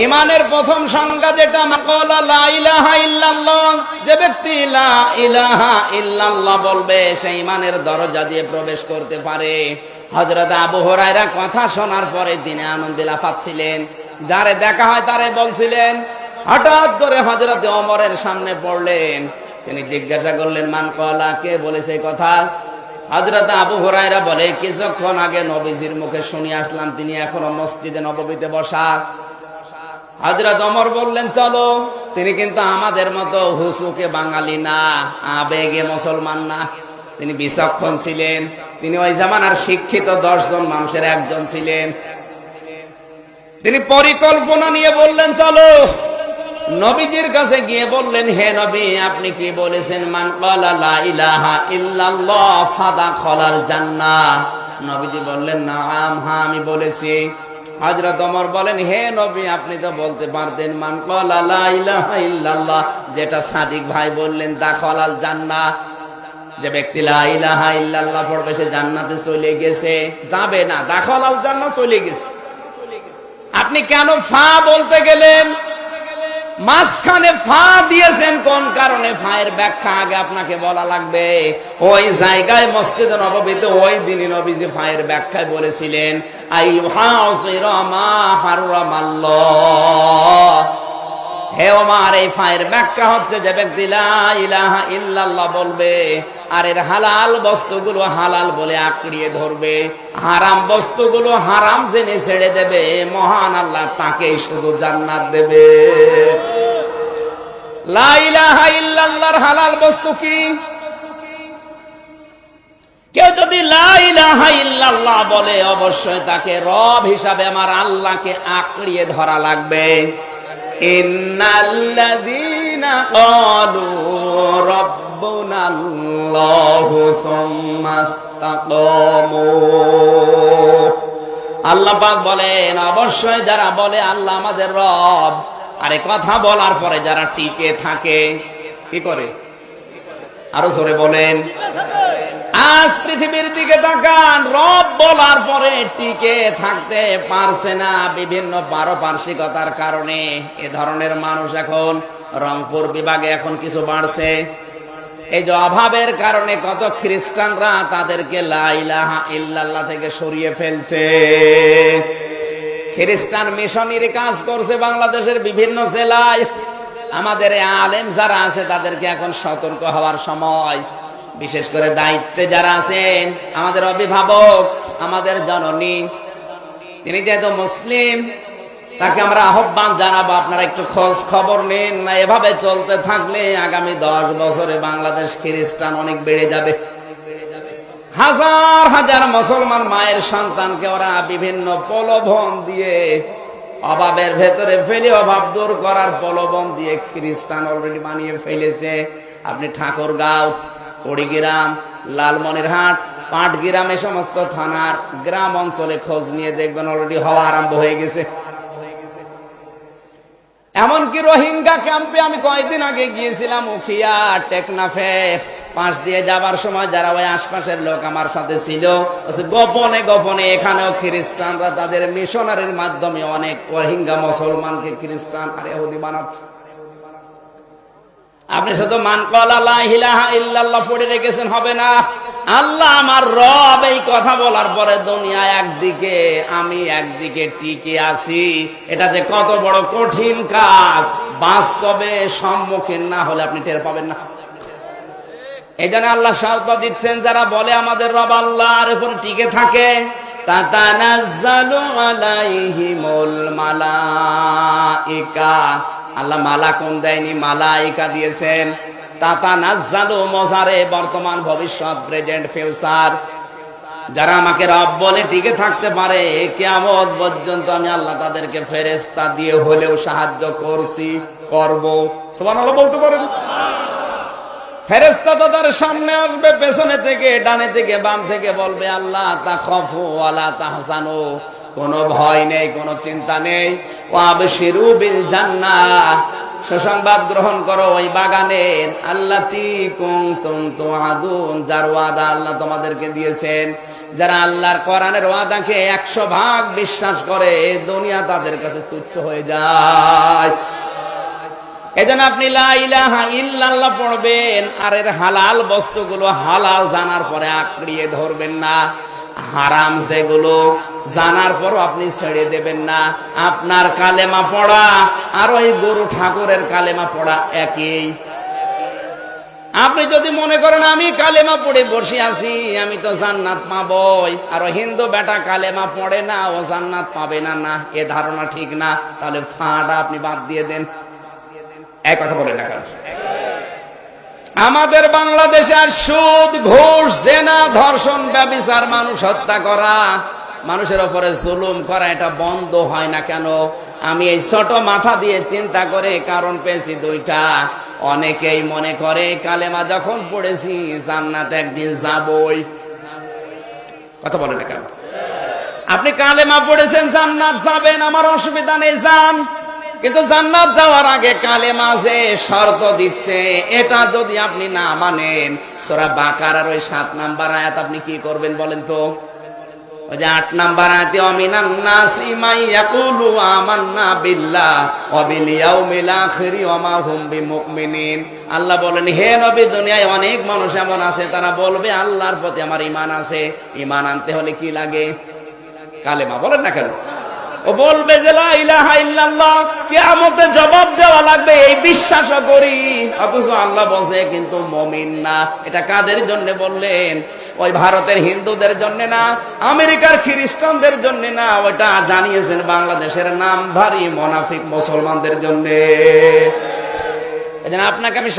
ইমানের প্রথম সংজ্ঞা যেটা মাকালা লা ইলাহা ইল্লাল্লাহ, যে ব্যক্তি লা ইলাহা ইল্লাল্লাহ বলবে সে ইমানের দরজা দিয়ে প্রবেশ করতে পারে। হযরত আবু হুরায়রা কথা শোনার পরে তিনি আনন্দে লাফাচ্ছিলেন, যারে দেখা হয় তারে বলছিলেন। হঠাৎ করে হযরত ওমরের সামনে পড়লেন, তিনি জিজ্ঞাসা করলেন মান ক্বালা, কে বলেছে কথা? হযরত আবু হুরায়রা বলে, কিছুক্ষণ আগে নবীজির মুখে শুনে আসলাম, তিনি এখনো মসজিদে নববীতে বসা। হযরত ওমর বললেন চলো। তিনি কিন্তু আমাদের মতো হুসুকে বাঙালি না, আবেগে মুসলমান না, তিনি বিচক্ষণ ছিলেন। তিনি ওই জামানার শিক্ষিত 10 জন মানুষের একজন ছিলেন। তিনি পরিকল্পনা নিয়ে বললেন চলো। নবীজির কাছে গিয়ে বললেন, হে নবী, আপনি কি বলেছেন মান ক্বালা লা ইলাহা ইল্লাল্লাহ ফাদাখালাল জান্নাহ? নবীজি বললেন নাম, হ্যাঁ আমি বলেছি। হযরত ওমর বলেন, হে নবী, আপনি তো বলতে পারতেন মান ক্বালা লা ইলাহা ইল্লাল্লাহ, যেটা সাদিক ভাই বললেন দাখালাল জান্নাহ, যে ব্যক্তি লা ইলাহা ইল্লাল্লাহ পড়বে সে জান্নাতে চলে গেছে। যাবে না, দাখালাল জান্নাহ চলে গেছে। আপনি কেন ফা বলতে গেলেন? মাঝখানে ফা দিয়েছেন কোন কারণে? ফায়ের ব্যাখ্যা আগে আপনাকে বলা লাগবে। ওই জায়গায় মসজিদে নববীতে ওই দিনই নবীজি ফায়ের ব্যাখ্যায় বলেছিলেন আইয়ুহাসিরা মা হারামাল্লাহ। হে ওমর, এই ফায়ের ব্যাখ্যা হচ্ছে যে ব্যক্তি লা ইলাহা ইল্লাল্লাহ বলবে আর এর হালাল বস্তুগুলো হালাল বলে আঁকড়িয়ে ধরবে, হারাম বস্তুগুলো হারাম জেনে ছেড়ে দেবে, মহান আল্লাহ তাকেই শুধু জান্নাত দেবে। লা ইলাহা ইল্লাল্লাহর হালাল বস্তু কি? কেউ যদি লা ইলাহা ইল্লাল্লাহ বলে অবশ্যই তাকে রব হিসাবে আমার আল্লাহকে আঁকড়িয়ে ধরা লাগবে। ইন্নাল্লাযীনা ক্বালু রাব্বুনাল্লাহু সুম্মা ইসতাকামু, আল্লাহ পাক বলেন অবশ্যই যারা বলে আল্লাহ আমাদের রব, আরে কথা বলার পরে যারা টিকে থাকে, কি করে? আরো জোরে বলেন। আজ পৃথিবীর দিকে তাকান, রব বলার পরে টিকে থাকতে পারছে না বিভিন্ন পারপার্শ্বিকতার কারণে। এ ধরনের মানুষ এখন রংপুর বিভাগে এখন কিছু বাড়ছে। এই যে অভাবের কারণে কত খ্রিস্টানরা তাদেরকে লা ইলাহা ইল্লাল্লাহ থেকে সরিয়ে ফেলছে। খ্রিস্টান মিশনারি কাজ করছে বাংলাদেশের বিভিন্ন জেলায়। আমাদের আলেম যারা আছে তাদেরকে এখন সতর্ক হওয়ার সময়। বিশেষ করে দায়িত্বে যারা আছেন, আমাদের অভিভাবক, আমাদের জননী, তিনি যেহেতু মুসলিম, তাকে আমরা আহ্বান জানাবো আপনারা একটু খোঁজ খবর নিন না। এভাবে চলতে থাকলে আগামী 10 বছরে বাংলাদেশ খ্রিস্টান অনেক বেড়ে যাবে। হাজার হাজার মুসলমান মায়ের সন্তানকে ওরা বিভিন্ন প্রলোভন দিয়ে অভাবের ভেতরে ফেলে, অভাব দূর করার প্রলোভন দিয়ে খ্রিস্টান অলরেডি বানিয়ে ফেলেছে। আপনি ঠাকুরগাঁও, কুড়িগ্রাম, লালমনিরহাট, পাটগ্রাম, এই সমস্ত থানার গ্রাম অঞ্চলে খোঁজ নিয়ে দেখবেন অলরেডি হওয়া আরম্ভ হয়ে গেছে। এমনকি রোহিঙ্গা ক্যাম্পে আমি কয়েকদিন আগে গিয়েছিলাম, উখিয়া, টেকনাফে। পাশ দিয়ে যাবার সময় যারা ওই আশপাশের লোক আমার সাথে ছিল, গোপনে গোপনে এখানেও খ্রিস্টানরা তাদের মিশনারির মাধ্যমে অনেক রোহিঙ্গা মুসলমানকে খ্রিস্টান আর ইহুদি বানাচ্ছে। আপনি শুধু মান ক্বালা লা ইলাহা ইল্লাল্লাহ পড়ে রেখেছেন হবে না। আল্লাহ আমার রব, এই কথা বলার পরে দুনিয়া একদিকে, আমি একদিকে টিকে আছি। এটা যে কত বড় কঠিন কাজ, বাস্তবে সম্মুখীন না হলে আপনি টের পাবেন না। এই জন্য আল্লাহ শর্ত দিচ্ছেন, যারা বলে আমাদের রব আল্লাহর উপর টিকে থাকে, তাতানাজ্জালু আলাইহিমুল মালাইকা, আল্লাহ মালাকুন দেয়নি, মালাইকা দিয়েছেন। তাতানাজ্জালু মজারে, বর্তমান, ভবিষ্যৎ, প্রেজেন্ট, ফিউচার। যারা আমাকে রব বলে টিকে থাকতে পারে কিয়ামত পর্যন্ত, আমি আল্লাহ তাদেরকে ফেরেশতা দিয়ে হলেও সাহায্য করছি, করব। সুবহানাল্লাহ বলতে পারেন? ফেরেশতা তাদের সামনে আসবে, পেছনে থেকে, ডানে থেকে, বাম থেকে, বলবে আল্লাহ তাখাফু ওয়ালা তাহজানু, কোনো ভয় নেই, কোনো চিন্তা নেই। ওয়াবশিরু বিল জান্নাহ, সুসংবাদ গ্রহণ করো ওই বাগানের আল্লাতী কুনতুম তুআদুন, যার ওয়াদা আল্লাহ তোমাদেরকে দিয়েছেন। যারা আল্লাহর কোরআনের ওয়াদাকে 100% বিশ্বাস করে, দুনিয়া তাদের কাছে তুচ্ছ হয়ে যায়। এজন্য আপনি লা ইলাহা ইল্লাল্লাহ পড়বেন, আর এর হালাল বস্তুগুলো হালাল জানার পরে আঁকড়িয়ে ধরবেন না, হারাম যেগুলো জানার পরও আপনি ছেড়ে দেবেন না। আপনার কালেমা পড়া আর ওই গুরু ঠাকুরের কালেমা পড়া একই। আপনি যদি মনে করেন আমি কালেমা পড়ে বসে আছি, আমি তো জান্নাত পাবই, আর হিন্দু বেটা কালেমা পড়ে না, ও জান্নাত পাবে না, না, এ ধারণা ঠিক না। তাহলে ফাঁড়া আপনি বাদ দিয়ে দেন। এক কথা বলেন না কারণ আমাদের বাংলাদেশে আর সুদ, ঘুষ, জেনা, ধর্ষণ, ব্যভিচার, মানুষ হত্যা করা, মানুষের উপরে জুলুম করা, এটা বন্ধ হয় না কেন? আমি এই ছোট মাথা দিয়ে চিন্তা করে কারণ পেয়েছি দুইটা। অনেকেই মনে করে কালেমা যখন পড়েছি জান্নাত একদিন যাবই। কথা বলেন না কেন? আপনি কালেমা পড়েছেন জান্নাত যাবেন, আমার অসুবিধা নেই, যান। কিন্তু জান্নাত যাওয়ার আগে কালেমা যে শর্ত দিচ্ছে, এটা যদি আপনি না মানেন, সূরা বাকারার ওই 7 নাম্বার আয়াত আপনি কি করবেন বলেন তো? ওই যে 8 নাম্বার আয়াতে অমিনান নাসি মান ইয়াকুলু আমান্না বিল্লাহ ওয়া বিল ইয়াউমিল আখির ওয়া মা হুম বিমুমিনিন। আল্লাহ বলেন, হে নবী, দুনিয়ায় অনেক মানুষ এমন আছে তারা বলবে আল্লাহর প্রতি আমার ঈমান আছে। ঈমান আনতে হলে কি লাগে? কালেমা। বলেন না কেন? ও বলবে যে লা ইলাহা ইল্লাল্লাহ, কিয়ামতে জবাব দেওয়া লাগবে, এই বিশ্বাসও করি, অথচ আল্লাহ বলছে কিন্তু মুমিন না। এটা কাদের জন্য বললেন? ওই ভারতের হিন্দুদের জন্য না, আমেরিকার খ্রিস্টানদের জন্য না, ওটা জানিয়েছেন বাংলাদেশের নামধারী মুনাফিক মুসলমানদের জন্য। এজন্য আপনাকে আমি